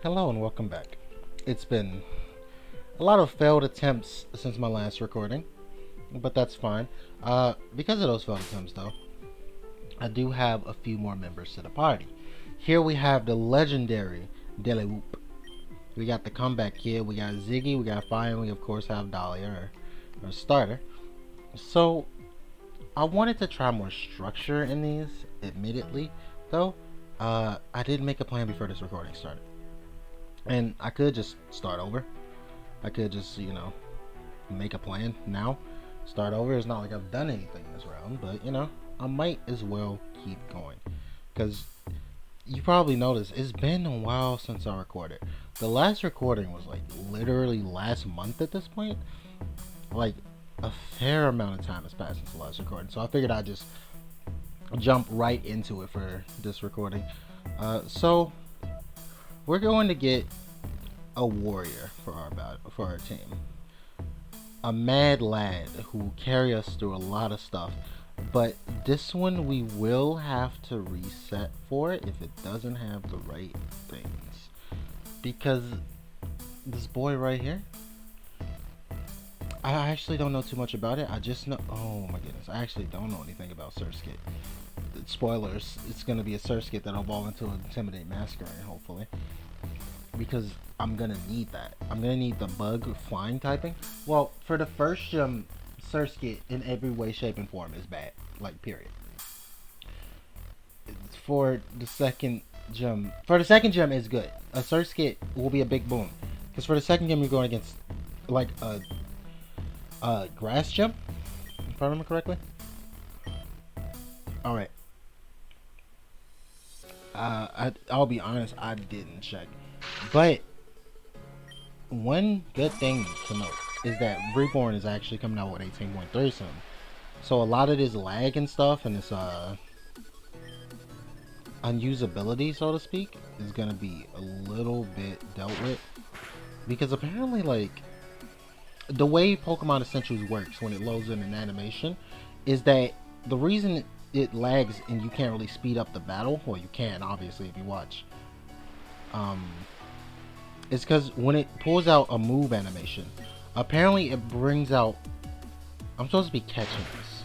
Hello and welcome back. It's been a lot of failed attempts since my last recording, but that's fine. Because of those failed attempts, though, I do have a few more members to the party. Here we have the legendary Dele Whoop. We got the comeback kid. We got Ziggy. We got Fire. And we of course have Dahlia, our starter. So I wanted to try more structure in these. Admittedly, though, I did make a plan before this recording started. And I could just start over. I could just, make a plan now. Start over. It's not like I've done anything this round, but, I might as well keep going. Because you probably noticed it's been a while since I recorded. The last recording was like literally last month at this point. Like a fair amount of time has passed since the last recording. So I figured I'd just jump right into it for this recording. So we're going to get a warrior for our team. A mad lad who will carry us through a lot of stuff. But this one we will have to reset for it if it doesn't have the right things. Because this boy right here, I actually don't know too much about it. I just know, oh my goodness, I actually don't know anything about Surskit. Spoilers, it's going to be a Surskit that'll evolve into an Intimidate Masquerade, hopefully. Because I'm going to need that. I'm going to need the bug flying typing. Well, for the first gem, Surskit in every way, shape, and form is bad. Like, period. For the second gem, is good. A Surskit will be a big boon. Because for the second gem, you're going against, like, a grass gem, if I remember correctly. Alright. I'll be honest, I didn't check. But one good thing to note is that Reborn is actually coming out with 18.3 soon. So a lot of this lag and stuff and this unusability, so to speak, is gonna be a little bit dealt with. Because apparently, like, the way Pokemon Essentials works when it loads in an animation is that the reason it lags and you can't really speed up the battle, well, you can obviously if you watch, it's because when it pulls out a move animation, apparently it brings out. I'm supposed to be catching this.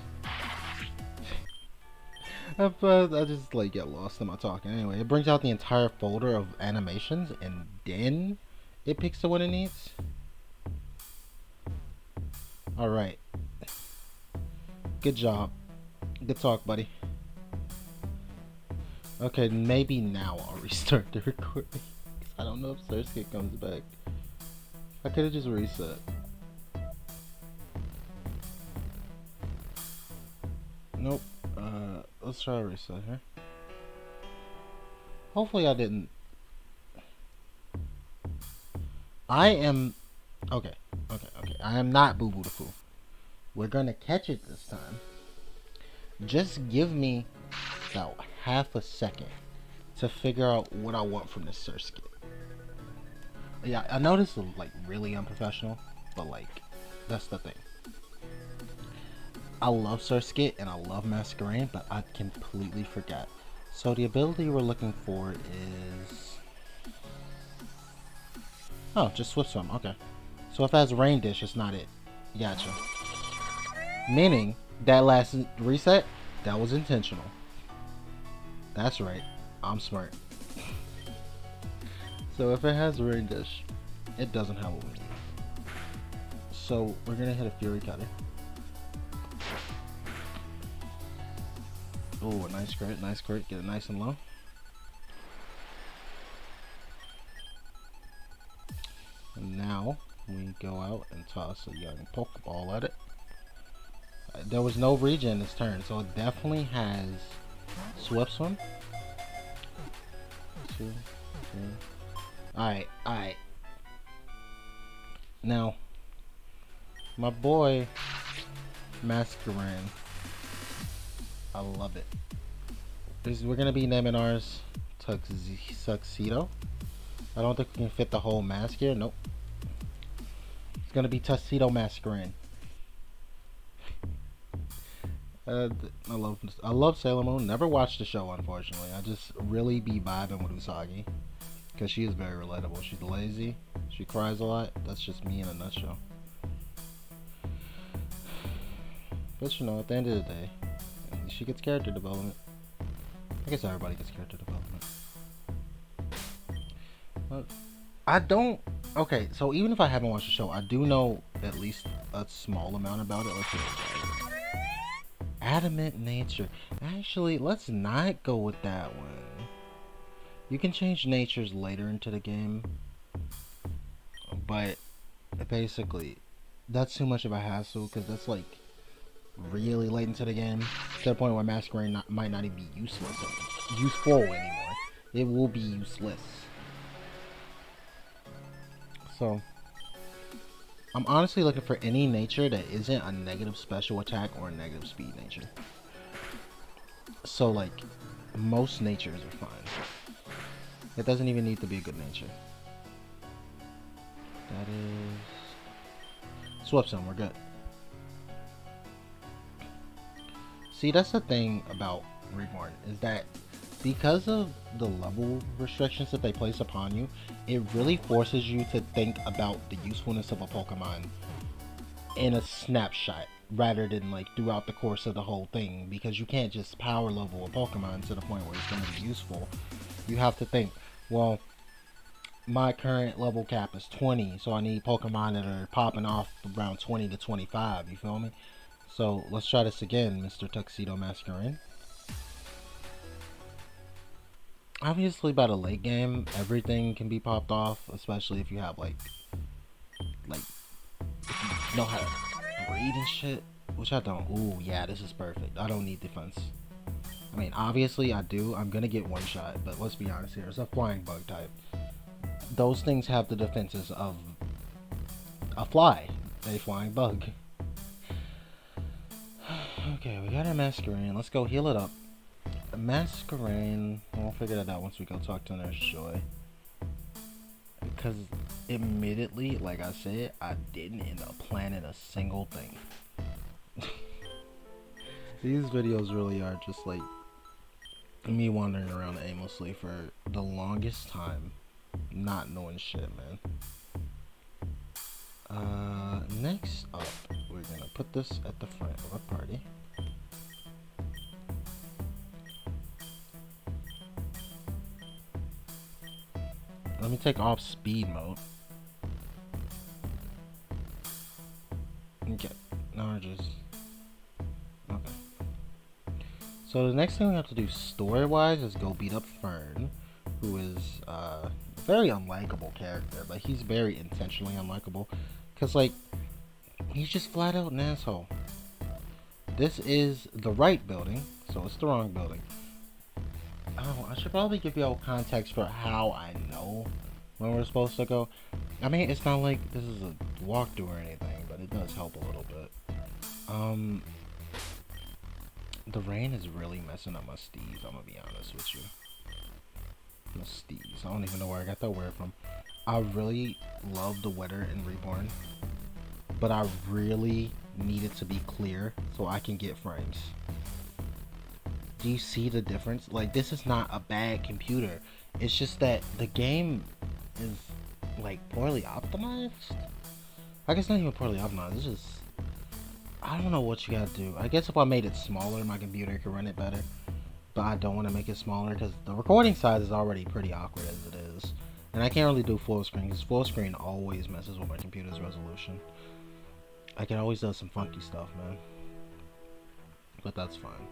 I just like get lost in my talking. Anyway, it brings out the entire folder of animations and then it picks the one it needs. Alright. Good job. Good talk, buddy. Okay, maybe now I'll restart the recording. I don't know if Surskit comes back. I could have just reset. Nope. Let's try a reset here. Hopefully I didn't. I am. Okay. I am not Boo Boo the Fool. We're gonna catch it this time. Just give me about half a second to figure out what I want from this Surskit. Yeah, I know this is like really unprofessional, but like that's the thing. I love Surskit and I love Masquerain, but I completely forgot. So the ability we're looking for is just Swift Swim. Okay, so if it has Rain Dish, it's not it. Gotcha. Meaning that last reset, that was intentional. That's right. I'm smart. So if it has Rain Dish, it doesn't have what we need. So we're gonna hit a Fury Cutter. Oh, a nice crit, get it nice and low. And now we go out and toss a young Pokeball at it. There was no regen this turn, so it definitely has Swift Swim. 2, 3. Alright. Now, my boy Masquerain. I love it. We're gonna be naming ours Tuxedo. I don't think we can fit the whole mask here. Nope. It's gonna be Tuxedo Masquerain. I love Sailor Moon. Never watched the show, unfortunately. I just really be vibing with Usagi. because she is very relatable. She's lazy. She cries a lot. That's just me in a nutshell. But you know, at the end of the day, she gets character development. I guess everybody gets character development. But I don't. Okay, so even if I haven't watched the show, I do know at least a small amount about it. Let's see. Adamant nature. Actually, let's not go with that one. You can change natures later into the game, but basically, that's too much of a hassle because that's like really late into the game to the point where masquerade might not even be useful anymore. It will be useless. So, I'm honestly looking for any nature that isn't a negative special attack or a negative speed nature. So, like, most natures are fine. It doesn't even need to be a good nature. That is... Swap Zone, we're good. See, that's the thing about Reborn, is that because of the level restrictions that they place upon you, it really forces you to think about the usefulness of a Pokemon in a snapshot rather than like throughout the course of the whole thing, because you can't just power level a Pokemon to the point where it's going to be useful. You have to think, well, my current level cap is 20, so I need Pokemon that are popping off around 20 to 25, you feel me? So let's try this again, Mr. Tuxedo Masquerade. Obviously, by the late game, everything can be popped off, especially if you have like if you know how to breed and shit, which I don't. Ooh, yeah, this is perfect. I don't need defense. I mean, obviously I do. I'm gonna get one shot, but let's be honest here. It's a flying bug type. Those things have the defenses of a fly, a flying bug. Okay, we got our Masquerain. Let's go heal it up. Masquerain, we'll figure that out once we go talk to Nurse Joy. Because, admittedly, like I said, I didn't end up planning a single thing. These videos really are just like me wandering around aimlessly for the longest time, not knowing shit, man. Next up, we're gonna put this at the front of our party. Let me take off speed mode. Okay, now we're just... Okay. So the next thing we have to do story-wise is go beat up Fern, who is a very unlikable character, but he's very intentionally unlikable. Because, like, he's just flat out an asshole. This is the right building, so it's the wrong building. Oh, I should probably give y'all context for how I know when we're supposed to go. I mean, it's not like this is a walkthrough or anything, but it does help a little bit. The rain is really messing up my steez, I'm gonna be honest with you. My steez. I don't even know where I got that word from. I really love the weather in Reborn, but I really need it to be clear so I can get frames. Do you see the difference? Like, this is not a bad computer. It's just that the game is, like, poorly optimized? I guess not even poorly optimized. It's just... I don't know what you gotta do. I guess if I made it smaller, my computer could run it better. But I don't want to make it smaller because the recording size is already pretty awkward as it is. And I can't really do full screen because full screen always messes with my computer's resolution. I can always do some funky stuff, man. But that's fine.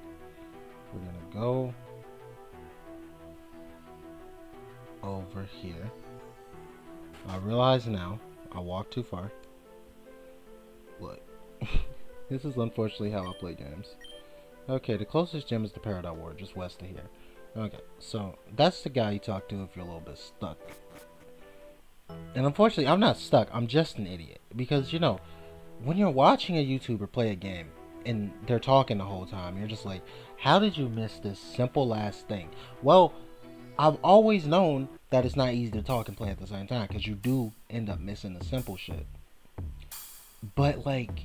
We're gonna go over here. I realize now I walked too far. Look. This is unfortunately how I play games. Okay, the closest gym is the Peridot Ward, just west of here. Okay, so that's the guy you talk to if you're a little bit stuck. And unfortunately, I'm not stuck. I'm just an idiot. Because, you know, when you're watching a YouTuber play a game and they're talking the whole time, you're just like, how did you miss this simple last thing? Well, I've always known that it's not easy to talk and play at the same time because you do end up missing the simple shit. But, like,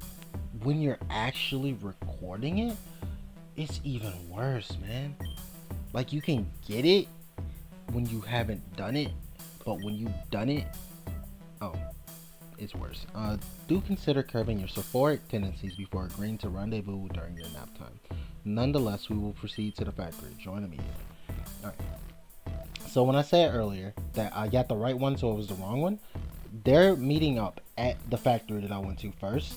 when you're actually recording it, it's even worse, man. Like, you can get it when you haven't done it, but when you've done it, oh, it's worse. Do consider curbing your euphoric tendencies before agreeing to rendezvous during your nap time. Nonetheless, we will proceed to the factory. Join immediately. Alright. So when I said earlier that I got the right one, so it was the wrong one, they're meeting up at the factory that I went to first.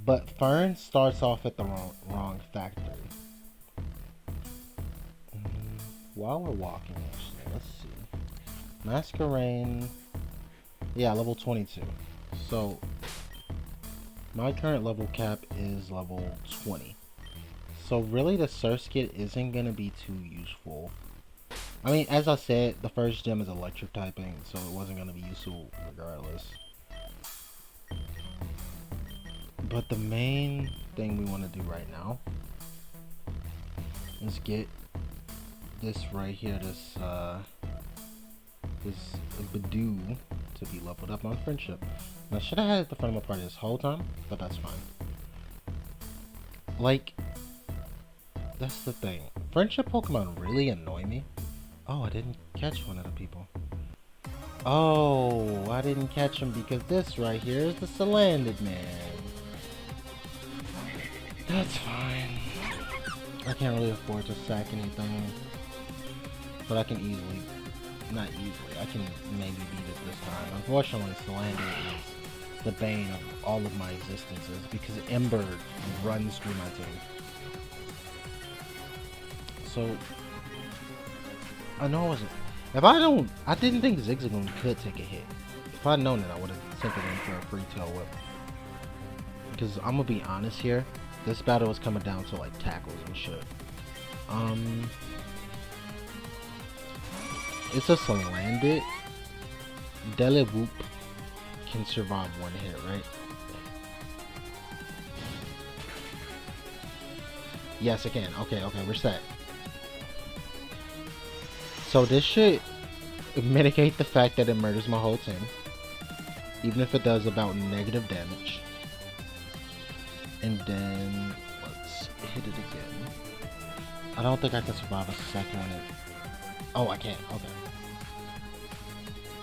But Fern starts off at the wrong factory. While we're walking, actually, let's see. Masquerain. Yeah, level 22. So, my current level cap is level 20. So, really, the Surf Kit isn't going to be too useful. I mean, as I said, the first gem is electric typing, so it wasn't going to be useful regardless. But the main thing we want to do right now is get this right here, this Badoo to be leveled up on friendship. Now, should I have had it at the front of my party this whole time? But that's fine. Like, that's the thing. Friendship Pokemon really annoy me. Oh, I didn't catch one of the people. Oh, I didn't catch him because this right here is the Salanded man. That's fine. I can't really afford to sack anything. But I can easily, not easily, I can maybe beat it this time. Unfortunately, Salanded is the bane of all of my existences because Ember runs through my team. So, I know I wasn't. I didn't think Zigzagoon could take a hit. If I'd known it, I would have sent it in for a free tail whip. Because I'm gonna be honest here, this battle is coming down to like tackles and shit. It's a Salandit. Delewhoop can survive one hit, right? Yes, it can. Okay, we're set. So this should mitigate the fact that it murders my whole team. Even if it does about negative damage. And then, let's hit it again. I don't think I can survive a second one. Oh, I can't. Okay.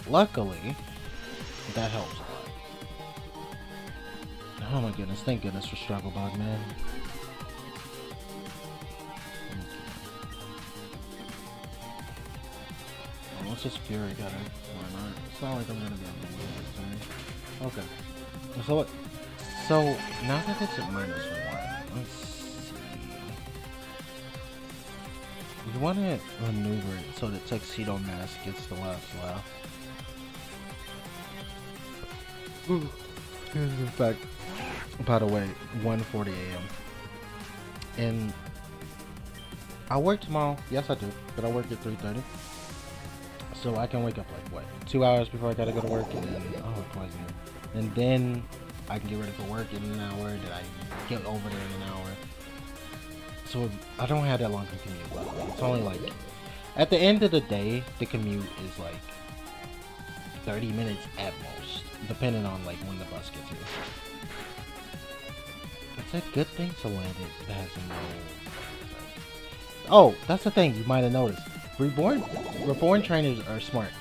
Luckily, that helps a lot. Oh my goodness. Thank goodness for Struggle Bug, man. Let's just Fury Cutter. Why not? It's not like I'm gonna be able to win this thing. Okay. So what? So now that it's at -1, let's see. You want to maneuver it so that Tuxedo Mask gets the last laugh. In fact, by the way, 1:40 a.m. And I work tomorrow. Yes, I do. But I work at 3:30. So I can wake up like what, 2 hours before I gotta go to work, and then poison it. And then I can get ready for work in an hour. Then I get over there in an hour. So I don't have that long to commute. Luckily, it's only like at the end of the day, the commute is like 30 minutes at most, depending on like when the bus gets here. It's a good thing to land it has no. Oh, that's the thing you might have noticed. Reborn trainers are smart.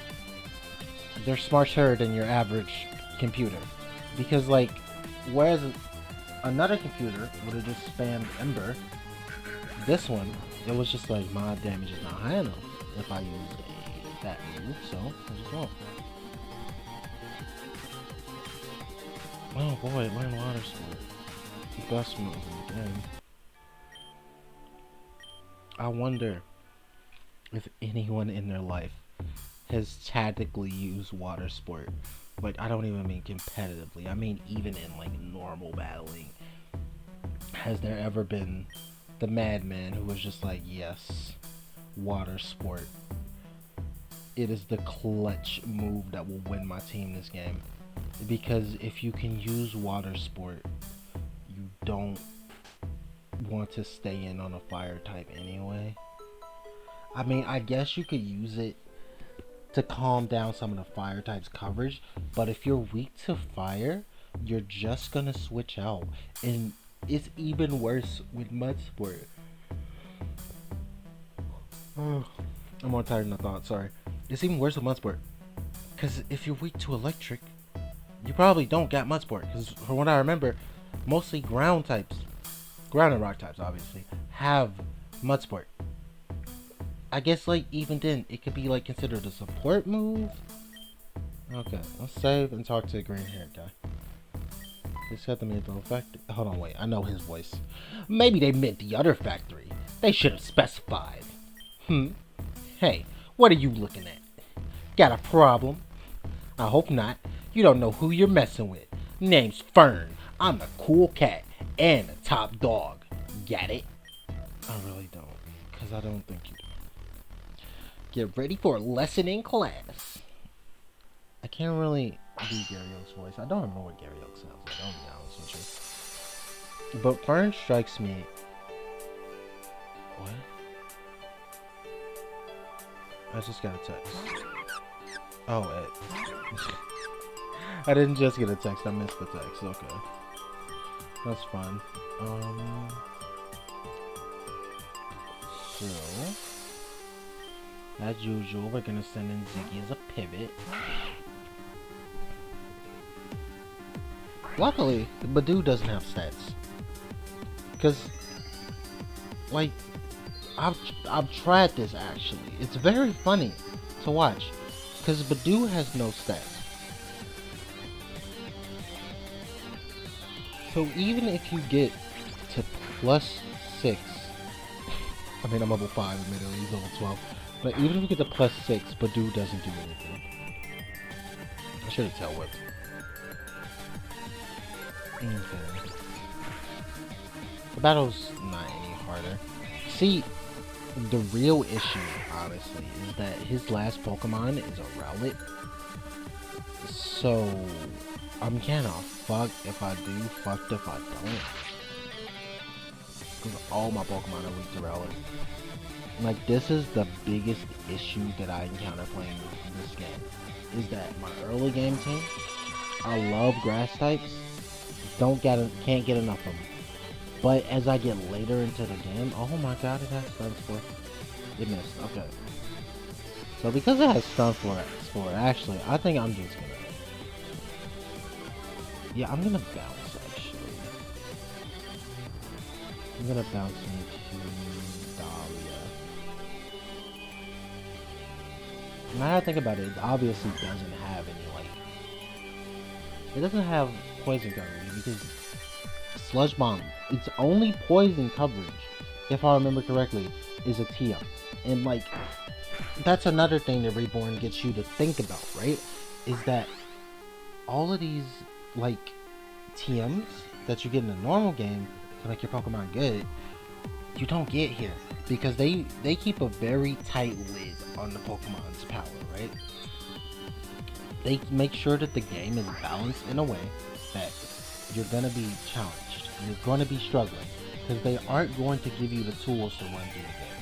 They're smarter than your average computer. Because like, whereas another computer would have just spammed Ember, this one, it was just like, my damage is not high enough if I use that move, so I just won't. Oh boy, learn water sport. The best move in the game. I wonder if anyone in their life has tactically used water sport. Like, I don't even mean competitively. I mean even in like normal battling. Has there ever been the madman who was just like, yes, water sport. It is the clutch move that will win my team this game. Because if you can use water sport, you don't want to stay in on a fire type anyway. I mean, I guess you could use it to calm down some of the fire types coverage, but if you're weak to fire, you're just gonna switch out. And it's even worse with mud sport. I'm more tired than I thought, sorry. It's even worse with mud sport. Because if you're weak to electric, you probably don't got mud sport. Because from what I remember, mostly ground types, ground and rock types obviously, have mud sport. I guess like even then, it could be like considered a support move. Okay, let's save and talk to the green haired guy. They said the info factory. Hold on, wait. I know his voice. Maybe they meant the other factory. They should have specified. Hey, what are you looking at? Got a problem? I hope not. You don't know who you're messing with. Name's Fern. I'm a cool cat and a top dog. Got it? I really don't, because I don't think you do. Get ready for a lesson in class. I can't really do Gary Oak's voice. I don't remember what Gary Oak sounds like, I'll be honest with you. But Fern strikes me... What? I just got a text. Oh, I didn't just get a text, I missed the text, okay. That's fine. So... As usual, we're gonna send in Ziggy as a pivot. Luckily, Badoo doesn't have stats. Because, like, I've tried this actually. It's very funny to watch. Because Badoo has no stats. So even if you get to +6, I mean I'm level 5 admittedly, he's level 12. But even if you get to +6, Badoo doesn't do anything. I should have tail whipped. Okay. The battle's not any harder. See, the real issue, honestly, is that his last Pokemon is a Rowlet. So, I'm kinda fucked if I do, fucked if I don't. Because all my Pokemon are weak to Rowlet. Like, this is the biggest issue that I encounter playing this game. Is that my early game team, I love grass types, can't get enough of them. But as I get later into the game, oh my god, it has stun spore. It missed, okay. So because it has stun spore, actually, I think I'm just gonna... Yeah, I'm gonna bounce, actually. I'm gonna bounce into Dahlia. Now that I think about it, it obviously doesn't have any, like... It doesn't have poison coverage, because Sludge Bomb, its only poison coverage, if I remember correctly, is a TM. And, like, that's another thing that Reborn gets you to think about, right? Is that all of these, like, TMs that you get in a normal game to make your Pokemon good, you don't get here. Because they keep a very tight lid on the Pokemon's power, right? They make sure that the game is balanced in a way that you're gonna be challenged. You're gonna be struggling. Because they aren't going to give you the tools to run through the game.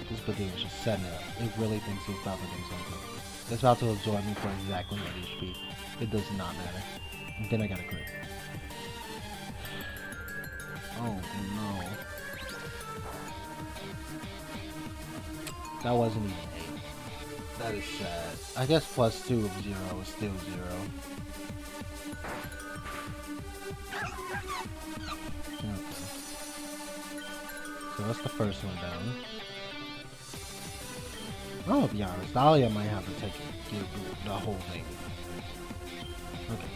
This Badoo is just setting it up. It really thinks it's about to do something. It's about to absorb me for exactly 1 HP. It does not matter. And then I got a crit. Oh no. That wasn't even 8. That is sad. I guess +2 of 0 is still 0. Okay. So that's the first one down. I'm gonna be honest, Dahlia might have to give the whole thing. Okay.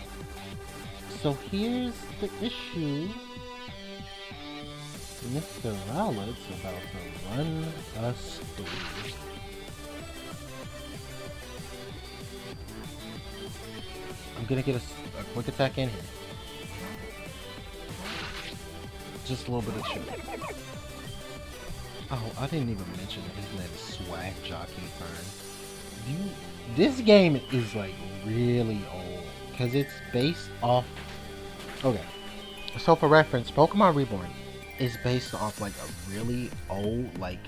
So here's the issue. Mr. Rowlet's about to run us through. I'm gonna get a quick attack in here. Just a little bit of shit. Oh, I didn't even mention that his name is Swag Jockey Fern. This game is like really old because it's based off. Okay, so for reference, Pokemon Reborn is based off like a really old like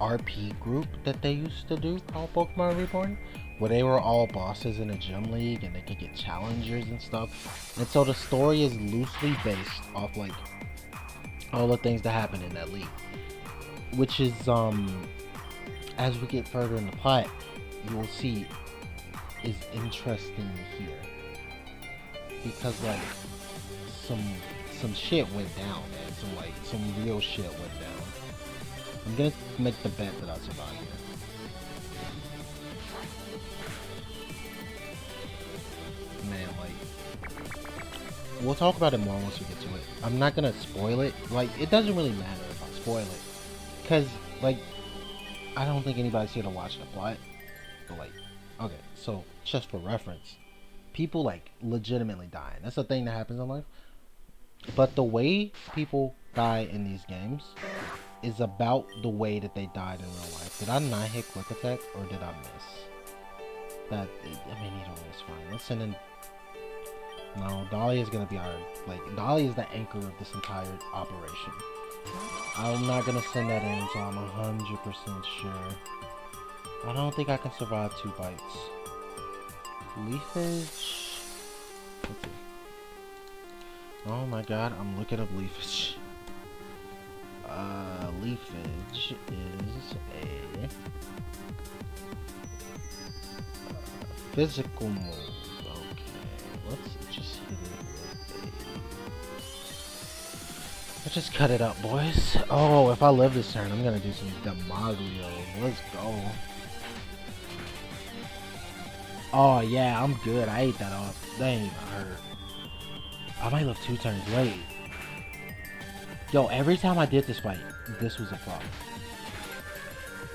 RP group that they used to do called Pokemon Reborn, where they were all bosses in a gym league and they could get challengers and stuff. And so the story is loosely based off like all the things that happen in that league. Which is, as we get further in the plot, you will see is interesting here because like some shit went down, man. Some real shit went down. I'm gonna make the bet that I survive here. Man, like, we'll talk about it more once we get to it. I'm not gonna spoil it. Like, it doesn't really matter if I spoil it, cause like, I don't think anybody's here to watch the plot. But like, okay, so just for reference, people like legitimately dying. That's a thing that happens in life. But the way people die in these games is about the way that they died in real life. Did I not hit quick attack or did I miss? That, I mean, either way is fine. Let's send in. No, Dolly is gonna be our, like, Dolly is the anchor of this entire operation. I'm not gonna send that in until I'm 100% sure. I don't think I can survive 2 bites. Leafage. Let's see. Oh my god, I'm looking up leafage. Leafage is a physical move. Okay, let's just hit it with a... Let's just cut it up, boys. Oh, if I live this turn, I'm gonna do some Demaglio. Let's go. Oh yeah, I'm good. I ate that off. That ain't even hurt. I might live 2 turns. Wait. Yo, every time I did this fight, this was a flop.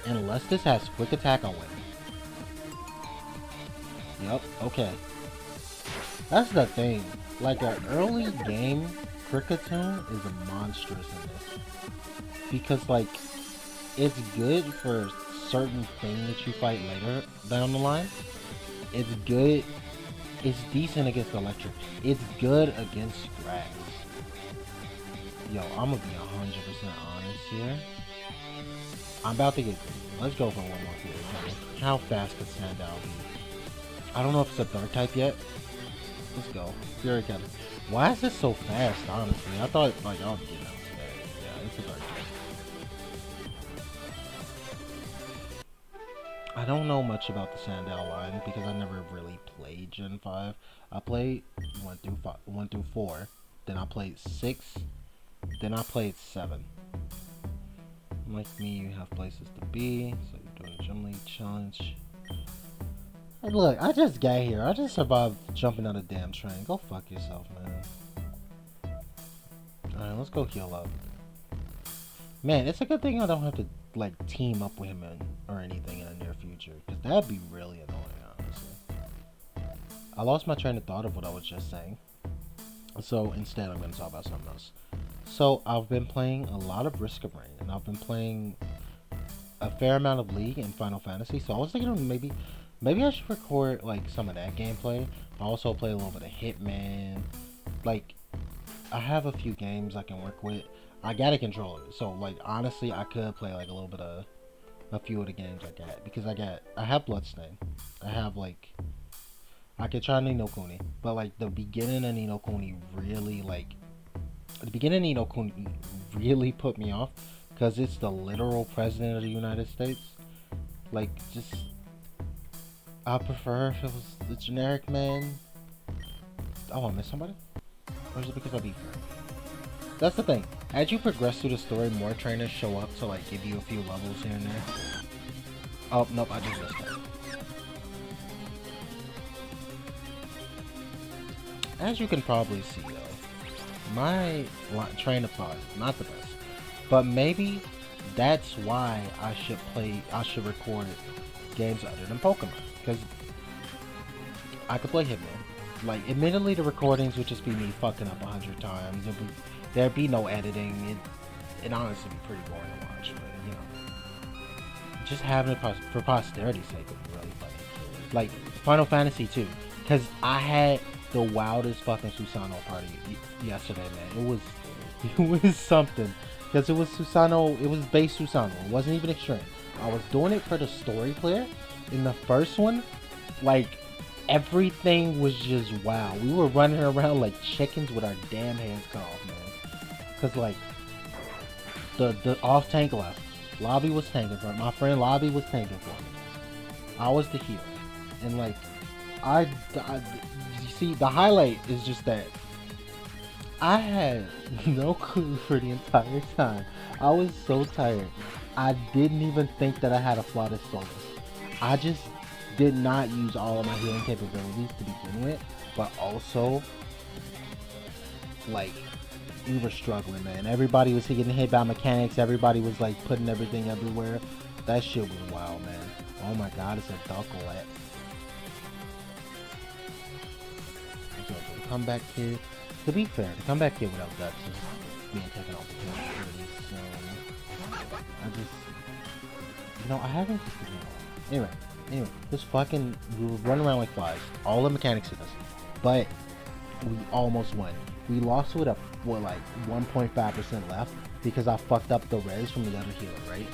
Unless this has quick attack, I'll win. Yep, okay. That's the thing. Like, an early game Cricketune is monstrous in this. Because, like, it's good for certain things that you fight later down the line. It's good. It's decent against electric. It's good against grass. Yo, I'm gonna be 100% honest here. I'm about to get... Let's go for one more here. How fast could Sandal be? I don't know if it's a dark type yet. Let's go. Fury Cannon. Why is this so fast, honestly? I thought, like, I'll get out today. Yeah, it's a dark type. I don't know much about the Sandal line because I never really played Gen 5. I played 1 through 4. Then I played 6. Then I played 7. Like me, you have places to be. So you're doing a Gym League challenge. Hey, look, I just got here. I just survived jumping on a damn train. Go fuck yourself, man. Alright, let's go heal up. Man, it's a good thing I don't have to, like, team up with him or anything in the near future. Because that'd be really annoying, honestly. I lost my train of thought of what I was just saying. So, instead, I'm going to talk about something else. So, I've been playing a lot of Risk of Rain. And I've been playing a fair amount of League and Final Fantasy. So, I was thinking maybe I should record, like, some of that gameplay. I also play a little bit of Hitman. Like, I have a few games I can work with. I got a controller. So, like, honestly, I could play, like, a little bit of a few of the games I got. Because I have Bloodstain. I have, like, I could try Ni no Kuni. But, like, the beginning of Ni no Kuni really, like, really put me off. Because it's the literal president of the United States. Like, just... I prefer if it was the generic man. Oh, I missed somebody? Or is it because I beat her? That's the thing. As you progress through the story, more trainers show up to, like, give you a few levels here and there. Oh, nope, I just missed that. As you can probably see, though, my train of thought is not the best. But maybe that's why I should record games other than Pokemon. Because I could play Hitman. Like, admittedly, the recordings would just be me fucking up 100 times. There'd be no editing. It'd honestly be pretty boring to watch. But, you know, just having it for posterity's sake would be really funny. Like, Final Fantasy 2. Because I had the wildest fucking Susanoo party yesterday, man. It was something. Because it was Susanoo, it was base Susanoo. It wasn't even extreme. I was doing it for the story player. In the first one, like, everything was just wow. We were running around like chickens with our damn hands cut off, man. Cause like the off tank left. Lobby was tanking for me. My friend Lobby was tanking for me. I was the hero. And like I you see, the highlight is just that I had no clue for the entire time. I was so tired. I didn't even think that I had a flawless Solus. I just did not use all of my healing capabilities to begin with, but also, like, we were struggling, man. Everybody was getting hit by mechanics. Everybody was, like, putting everything everywhere. That shit was wild, man. Oh my god, it's a ducklet. So the comeback kid, to be fair, the comeback kid without guts is being taken off the field pretty soon. I just, I haven't. Anyway, this fucking, we were running around like flies. All the mechanics hit us, but we almost won. We lost with like 1.5% left because I fucked up the res from the other healer, right?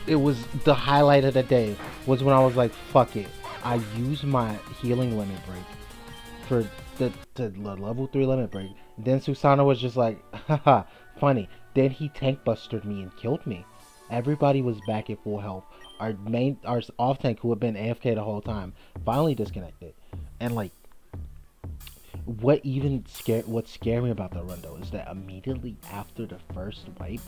It was the highlight of the day was when I was like, fuck it. I used my healing limit break for the level 3 limit break. Then Susana was just like, haha, funny. Then he tank busted me and killed me. Everybody was back at full health. Our off tank, who had been AFK the whole time, finally disconnected. And like, what scared me about the run though is that immediately after the first wipe,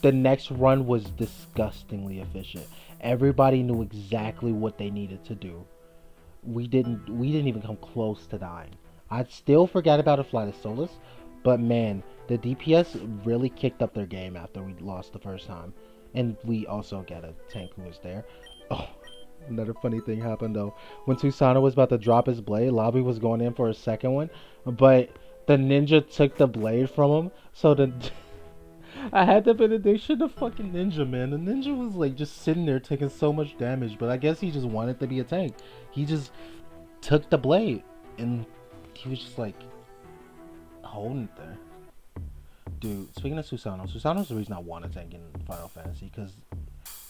the next run was disgustingly efficient. Everybody knew exactly what they needed to do. We didn't even come close to dying. I still forgot about a flight of Solus, but man, the DPS really kicked up their game after we lost the first time. And we also got a tank who was there. Oh, another funny thing happened though. When Susana was about to drop his blade, Lobby was going in for a second one, but the ninja took the blade from him, so the I had the benediction of fucking ninja, man. The ninja was like just sitting there taking so much damage, but I guess he just wanted to be a tank. He just took the blade and he was just like holding it there. Dude, speaking of Susano's the reason I want to tank in Final Fantasy, because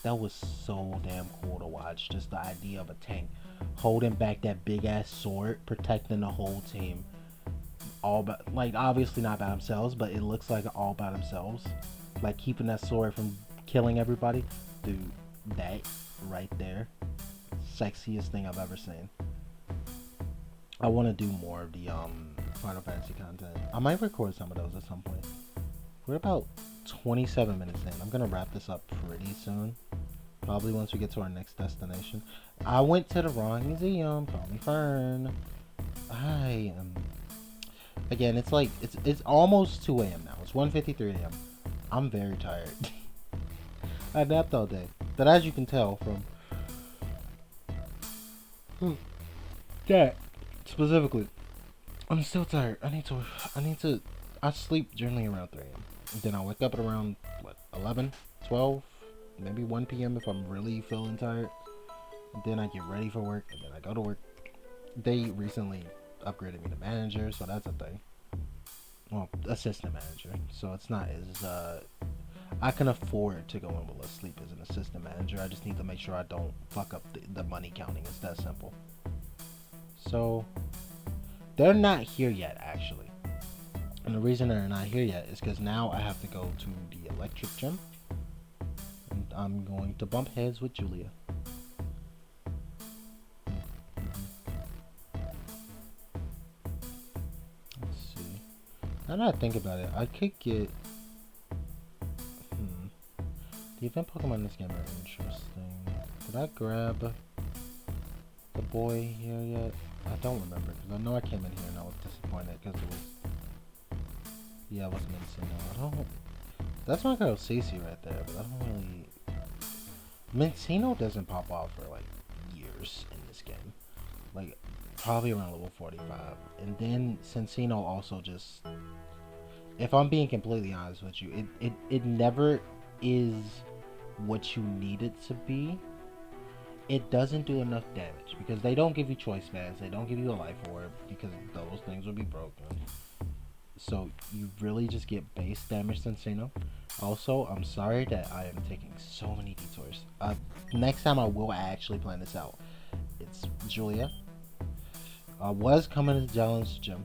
that was so damn cool to watch. Just the idea of a tank holding back that big ass sword, protecting the whole team. All about, like, obviously not by themselves, but it looks like all by themselves. Like keeping that sword from killing everybody. Dude, that right there, sexiest thing I've ever seen. I want to do more of the Final Fantasy content. I might record some of those at some point. We're about 27 minutes in. I'm gonna wrap this up pretty soon. Probably once we get to our next destination. I went to the wrong museum. Call me Fern. I am. Again, it's like it's almost 2 a.m. now. It's 1:53 a.m. I'm very tired. I napped all day, but as you can tell from that specifically, I'm still tired. I sleep generally around 3 a.m. Then I wake up at around, 11, 12, maybe 1 p.m. if I'm really feeling tired. Then I get ready for work, and then I go to work. They recently upgraded me to manager, so that's a thing. Well, assistant manager. So it's not as, I can afford to go in with less sleep as an assistant manager. I just need to make sure I don't fuck up the money counting. It's that simple. So, they're not here yet, actually. And the reason they're not here yet is because now I have to go to the electric gym. And I'm going to bump heads with Julia. Let's see. Now that I think about it, I could get... The event Pokemon in this game are interesting. Did I grab the boy here yet? I don't remember, because I know I came in here and I was disappointed because it was... Yeah, it was Mincino. I don't... That's my girl Cece right there, but I don't really... Mincino doesn't pop off for, like, years in this game. Like, probably around level 45. And then Cincino also just... If I'm being completely honest with you, it never is what you need it to be. It doesn't do enough damage, because they don't give you choice bands, they don't give you a life orb, because those things will be broken. So you really just get base damage Cincino. Also, I'm sorry that I am taking so many detours. Next time I will actually plan this out. It's Julia. I was coming to the challenge gym.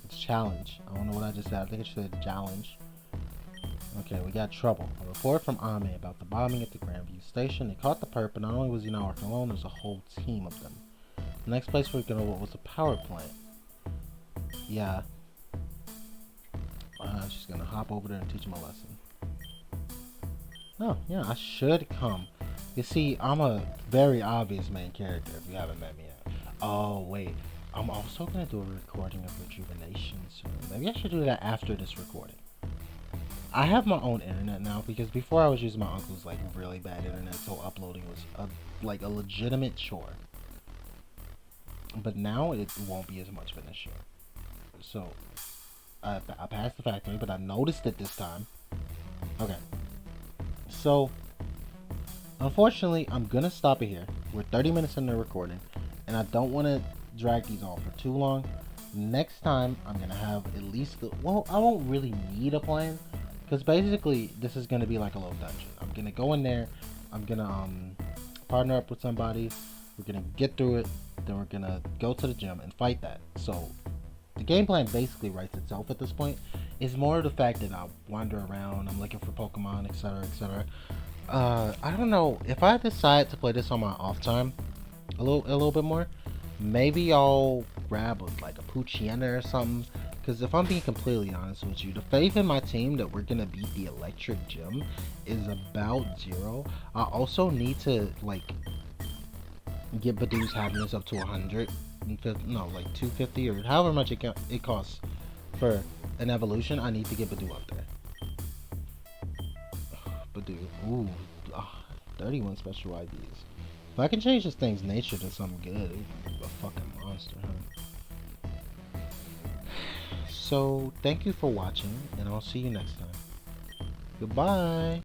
It's challenge. I don't know what I just said. I think it should say challenge. Okay, we got trouble. A report from Ame about the bombing at the Grandview station. They caught the perp, but not only was he not working alone, there's a whole team of them. Next place we're gonna was a power plant. Yeah. She's gonna hop over there and teach him a lesson. Oh, yeah, I should come. You see, I'm a very obvious main character if you haven't met me yet. Oh, wait. I'm also gonna do a recording of Rejuvenation soon. Maybe I should do that after this recording. I have my own internet now because before I was using my uncle's like really bad internet, so uploading was like a legitimate chore. But now it won't be as much of an issue. So I passed the factory, but I noticed it this time. Okay. So unfortunately, I'm gonna stop it here. We're 30 minutes into recording, and I don't want to drag these on for too long. Next time, I'm gonna have at least well, I won't really need a plan, because basically this is gonna be like a little dungeon. I'm gonna go in there. I'm gonna partner up with somebody. We're gonna get through it. Then we're gonna go to the gym and fight that. So the game plan basically writes itself at this point. It's more of the fact that I wander around. I'm looking for Pokemon, etc., etc. I don't know if I decide to play this on my off time a little bit more. Maybe I'll grab like a Poochyena or something. Because if I'm being completely honest with you, the faith in my team that we're gonna beat the electric gym is about zero. I also need to like get Badoo's happiness up to 100. No, like 250 or however much it costs for an evolution. I need to get Badoo up there. Badoo, ooh, 31 special IDs. If I can change this thing's nature to something good, it'd be a fucking monster, huh? So, thank you for watching, and I'll see you next time. Goodbye!